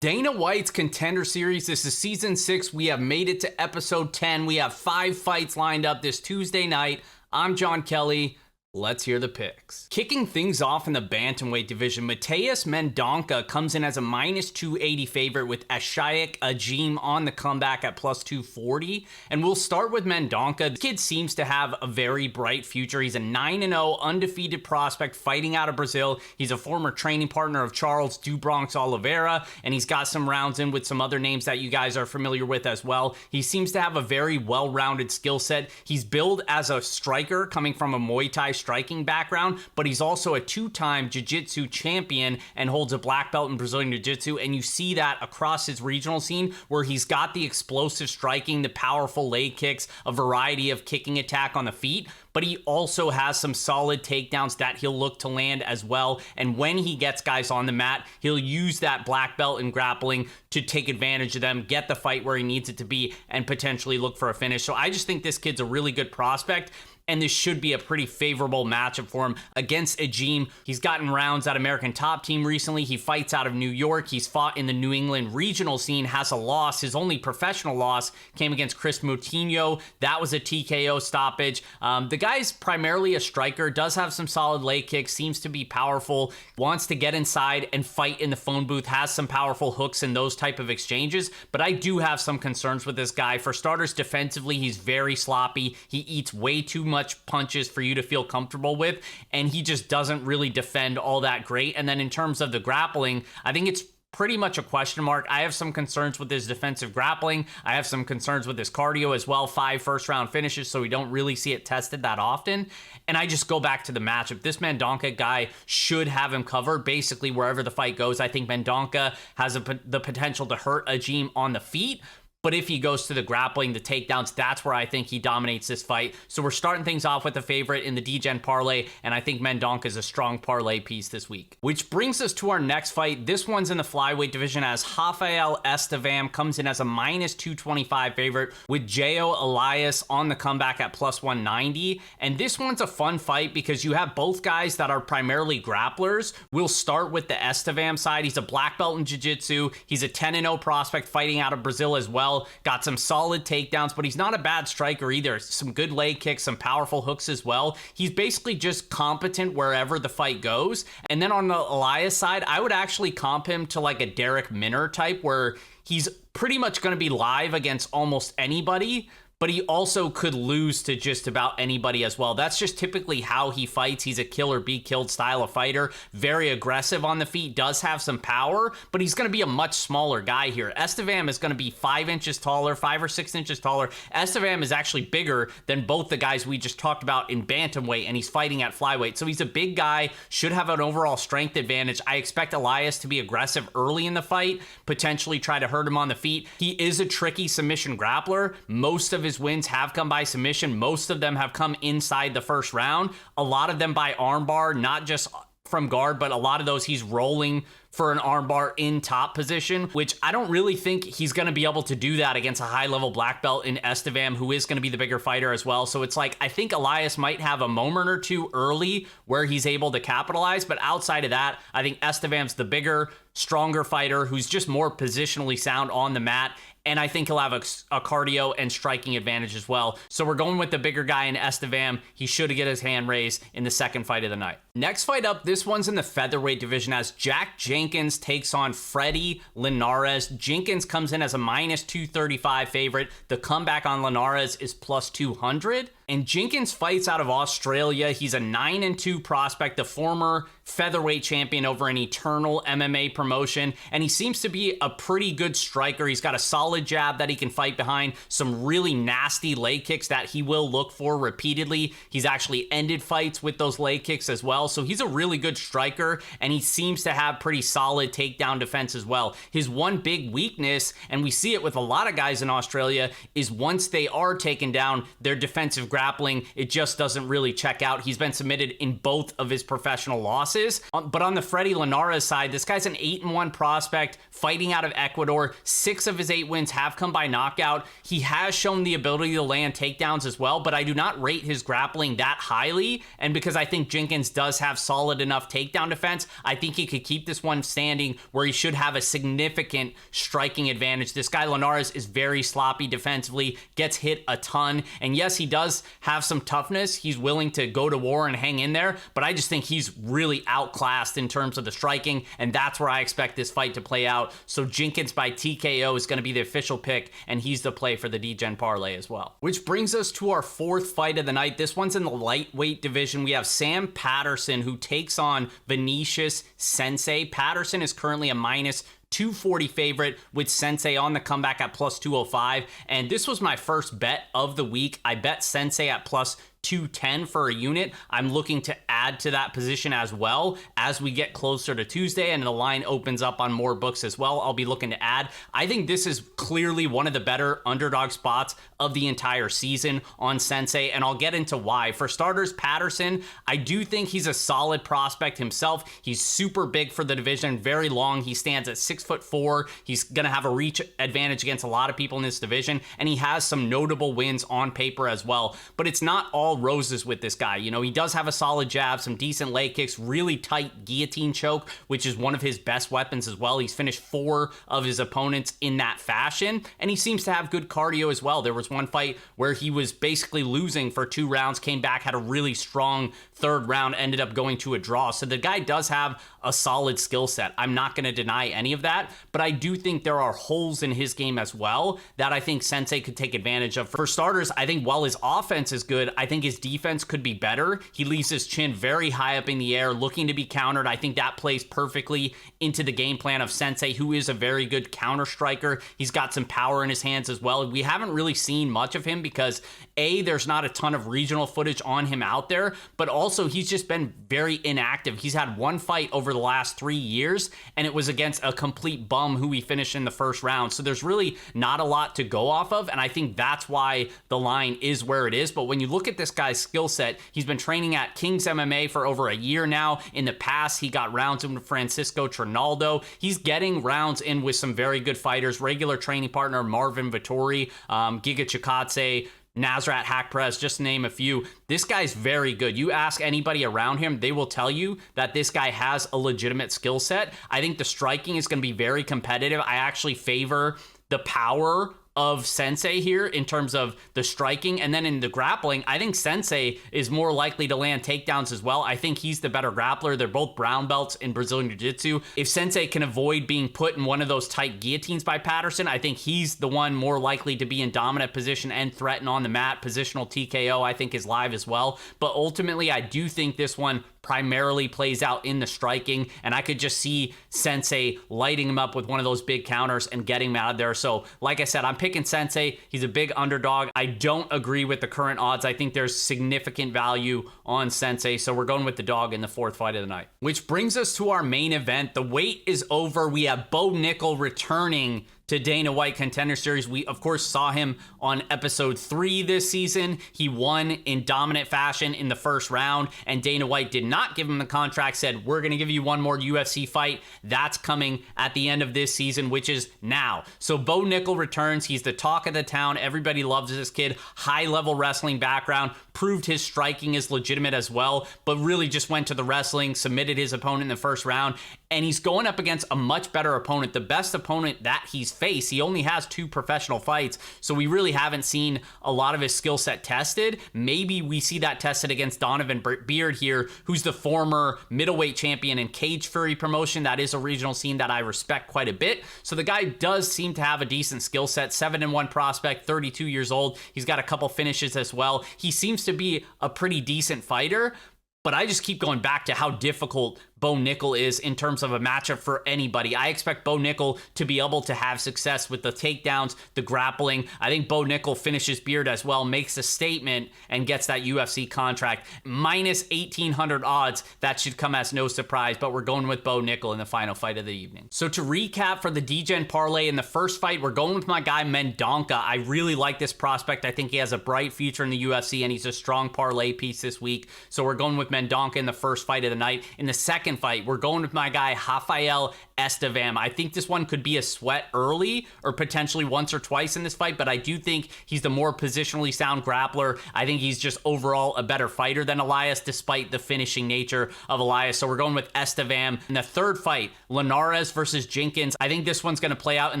Dana White's Contender Series. This is season 6. We have made it to episode 10. We have 5 fights lined up this Tuesday night. I'm John Kelly. Let's hear the picks. Kicking things off in the Bantamweight division, Mateus Mendonca comes in as a minus 280 favorite with Ashayek Ajim on the comeback at plus 240. And we'll start with Mendonca. The kid seems to have a very bright future. He's a 9-0 undefeated prospect fighting out of Brazil. He's a former training partner of Charles do Bronx Oliveira, and he's got some rounds in with some other names that you guys are familiar with as well. He seems to have a very well-rounded skill set. He's billed as a striker coming from a Muay Thai striking background, but he's also a 2-time jiu-jitsu champion and holds a black belt in Brazilian jiu-jitsu, and you see that across his regional scene where he's got the explosive striking, the powerful leg kicks, a variety of kicking attack on the feet, but he also has some solid takedowns that he'll look to land as well. And when he gets guys on the mat, he'll use that black belt in grappling to take advantage of them, get the fight where he needs it to be, and potentially look for a finish. So I just think this kid's a really good prospect, and this should be a pretty favorable matchup for him against Ajim. He's gotten rounds at American Top Team recently. He fights out of New York. He's fought in the New England regional scene, has a loss. His only professional loss came against Chris Moutinho. That was a TKO stoppage. The guy's primarily a striker, does have some solid leg kicks, seems to be powerful, wants to get inside and fight in the phone booth, has some powerful hooks in those type of exchanges, but I do have some concerns with this guy. For starters, defensively, he's very sloppy. He eats way too much punches for you to feel comfortable with, and he just doesn't really defend all that great. And then in terms of the grappling, I think it's pretty much a question mark. I have some concerns with his defensive grappling. I have some concerns with his cardio as well. 5 first-round finishes, so we don't really see it tested that often. And I just go back to the matchup. This Mendonca guy should have him covered basically wherever the fight goes. I think Mendonca has the potential to hurt Ajim on the feet, but if he goes to the grappling, the takedowns, that's where I think he dominates this fight. So we're starting things off with a favorite in the DGen parlay, and I think Mendonca is a strong parlay piece this week. Which brings us to our next fight. This one's in the flyweight division as Rafael Estevam comes in as a minus 225 favorite with Jo Elias on the comeback at plus 190. And this one's a fun fight because you have both guys that are primarily grapplers. We'll start with the Estevam side. He's a black belt in jiu-jitsu. He's a 10-0 prospect fighting out of Brazil as well. Got some solid takedowns, but he's not a bad striker either. Some good leg kicks, some powerful hooks as well. He's basically just competent wherever the fight goes. And then on the Elias side, I would actually comp him to like a Derek Minner type where he's pretty much going to be live against almost anybody, but he also could lose to just about anybody as well. That's just typically how he fights. He's a kill or be killed style of fighter. Very aggressive on the feet, does have some power, but he's gonna be a much smaller guy here. Estevam is gonna be 5 inches taller, 5 or 6 inches taller. Estevam is actually bigger than both the guys we just talked about in Bantamweight, and he's fighting at Flyweight. So he's a big guy, should have an overall strength advantage. I expect Elias to be aggressive early in the fight, potentially try to hurt him on the feet. He is a tricky submission grappler. Most of his wins have come by submission. Most of them have come inside the first round. A lot of them by armbar, not just from guard, but a lot of those he's rolling for an armbar in top position, which I don't really think he's going to be able to do that against a high-level black belt in Estevam, who is going to be the bigger fighter as well. So it's like, I think Elias might have a moment or two early where he's able to capitalize, but outside of that, I think Estevam's the bigger, stronger fighter who's just more positionally sound on the mat, and I think he'll have a cardio and striking advantage as well. So we're going with the bigger guy in Estevam. He should get his hand raised in the second fight of the night. Next fight up, this one's in the featherweight division as Jack Jenkins takes on Freddie Linares. Jenkins comes in as a minus 235 favorite. The comeback on Linares is plus 200. And Jenkins fights out of Australia. He's a 9-2 prospect, the former featherweight champion over an Eternal MMA promotion, and he seems to be a pretty good striker. He's got a solid jab that he can fight behind, some really nasty leg kicks that he will look for repeatedly. He's actually ended fights with those leg kicks as well, so he's a really good striker, and he seems to have pretty solid takedown defense as well. His one big weakness, and we see it with a lot of guys in Australia, is once they are taken down, their defensive grappling, it just doesn't really check out. He's been submitted in both of his professional losses. But on the Freddie Linares side, this guy's an 8-1 prospect fighting out of Ecuador. 6 of his 8 wins have come by knockout. He has shown the ability to land takedowns as well, but I do not rate his grappling that highly. And because I think Jenkins does have solid enough takedown defense, I think he could keep this one standing where he should have a significant striking advantage. This guy Linares is very sloppy defensively, gets hit a ton, and yes, he does have some toughness. He's willing to go to war and hang in there, but I just think he's really outclassed in terms of the striking, and that's where I expect this fight to play out. So Jenkins by TKO is going to be the official pick, and he's the play for the DGen parlay as well. Which brings us to our 4th fight of the night. This one's in the lightweight division. We have Sam Patterson, who takes on Vinicius Sensei. Patterson is currently a minus 240 favorite with Sensei on the comeback at plus 205. And this was my first bet of the week. I bet Sensei at plus 210 for a unit. I'm looking to add to that position as well as we get closer to Tuesday and the line opens up on more books as well. I'll be looking to add. I think this is clearly one of the better underdog spots of the entire season on Sensei, and I'll get into why. For starters, Patterson, I do think he's a solid prospect himself. He's super big for the division, very long. He stands at 6'4". He's going to have a reach advantage against a lot of people in this division, and he has some notable wins on paper as well. But it's not all roses with this guy. You know, he does have a solid jab, some decent leg kicks, really tight guillotine choke, which is one of his best weapons as well. He's finished 4 of his opponents in that fashion, and he seems to have good cardio as well. There was one fight where he was basically losing for 2 rounds, came back, had a really strong 3rd round, ended up going to a draw. So the guy does have a solid skill set. I'm not going to deny any of that, but I do think there are holes in his game as well that I think Sensei could take advantage of. For starters, I think while his offense is good, I think his defense could be better. He leaves his chin very high up in the air, looking to be countered. I think that plays perfectly into the game plan of Sensei, who is a very good counter striker. He's got some power in his hands as well. We haven't really seen much of him because A, there's not a ton of regional footage on him out there, but also he's just been very inactive. He's had one fight over the last 3 years, and it was against a complete bum who he finished in the 1st round. So there's really not a lot to go off of, and I think that's why the line is where it is. But when you look at this guy's skill set, he's been training at King's MMA for over a year now. In the past, he got rounds in with Francisco Trinaldo. He's getting rounds in with some very good fighters, regular training partner Marvin Vittori, Giga Chikadze, Nasrat Hakpress, just to name a few. This guy's very good. You ask anybody around him, they will tell you that this guy has a legitimate skill set. I think the striking is going to be very competitive. I actually favor the power of Sensei here in terms of the striking, and then in the grappling, I think Sensei is more likely to land takedowns as well. I think he's the better grappler. They're both brown belts in Brazilian Jiu-Jitsu. If Sensei can avoid being put in one of those tight guillotines by Patterson, I think he's the one more likely to be in dominant position and threaten on the mat. Positional TKO, I think, is live as well. But ultimately, I do think this one primarily plays out in the striking, and I could just see Sensei lighting him up with one of those big counters and getting him out of there. So like I said, I'm picking Sensei. He's a big underdog. I don't agree with the current odds. I think there's significant value on Sensei, so we're going with the dog in the 4th fight of the night. Which brings us to our main event. The wait is over. We have Bo Nickel returning to Dana White Contender Series. We, of course, saw him on episode 3 this season. He won in dominant fashion in the 1st round, and Dana White did not give him the contract, said, we're going to give you one more UFC fight. That's coming at the end of this season, which is now. So Bo Nickel returns. He's the talk of the town. Everybody loves this kid. High-level wrestling background. Proved his striking is legitimate as well, but really just went to the wrestling, submitted his opponent in the 1st round, and he's going up against a much better opponent, the best opponent that he's faced. He only has 2 professional fights, so we really haven't seen a lot of his skill set tested. Maybe we see that tested against Donovan Beard here, who's the former middleweight champion in Cage Fury promotion. That is a regional scene that I respect quite a bit. So the guy does seem to have a decent skill set. 7-1 prospect, 32 years old. He's got a couple finishes as well. He seems to be a pretty decent fighter, but I just keep going back to how difficult Bo Nickel is in terms of a matchup for anybody. I expect Bo Nickel to be able to have success with the takedowns, the grappling. I think Bo Nickel finishes Beard as well, makes a statement, and gets that UFC contract. Minus 1,800 odds. That should come as no surprise, but we're going with Bo Nickel in the final fight of the evening. So to recap for the DGen parlay, in the first fight, we're going with my guy Mendonca. I really like this prospect. I think he has a bright future in the UFC, and he's a strong parlay piece this week. So we're going with Mendonca in the first fight of the night. In the second fight, we're going with my guy Rafael Estevam. I think this one could be a sweat early or potentially once or twice in this fight, but I do think he's the more positionally sound grappler. I think he's just overall a better fighter than Elias, despite the finishing nature of Elias. So we're going with Estevam. In the third fight, Linares versus Jenkins. I think this one's going to play out in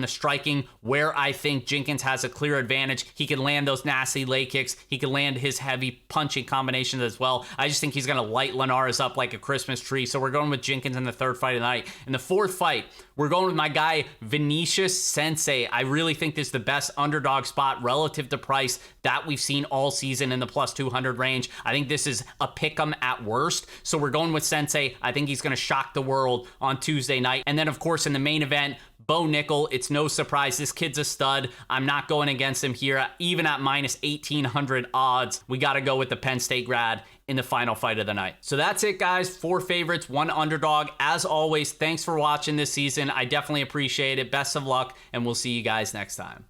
the striking, where I think Jenkins has a clear advantage. He can land those nasty leg kicks. He can land his heavy punching combinations as well. I just think he's going to light Linares up like a Christmas tree. So we're going with Jenkins in the third fight of the night. In the fourth fight, we're going with my guy Vinicius Sensei. I really think this is the best underdog spot relative to price that we've seen all season in the plus 200 range. I think this is a pick'em at worst. So we're going with Sensei. I think he's going to shock the world on Tuesday night. And then, of course, in the main event, Bo Nickel. It's no surprise. This kid's a stud. I'm not going against him here. Even at minus 1,800 odds, we got to go with the Penn State grad in the final fight of the night. So that's it, guys. 4 favorites, 1 underdog. As always, thanks for watching this season. I definitely appreciate it. Best of luck, and we'll see you guys next time.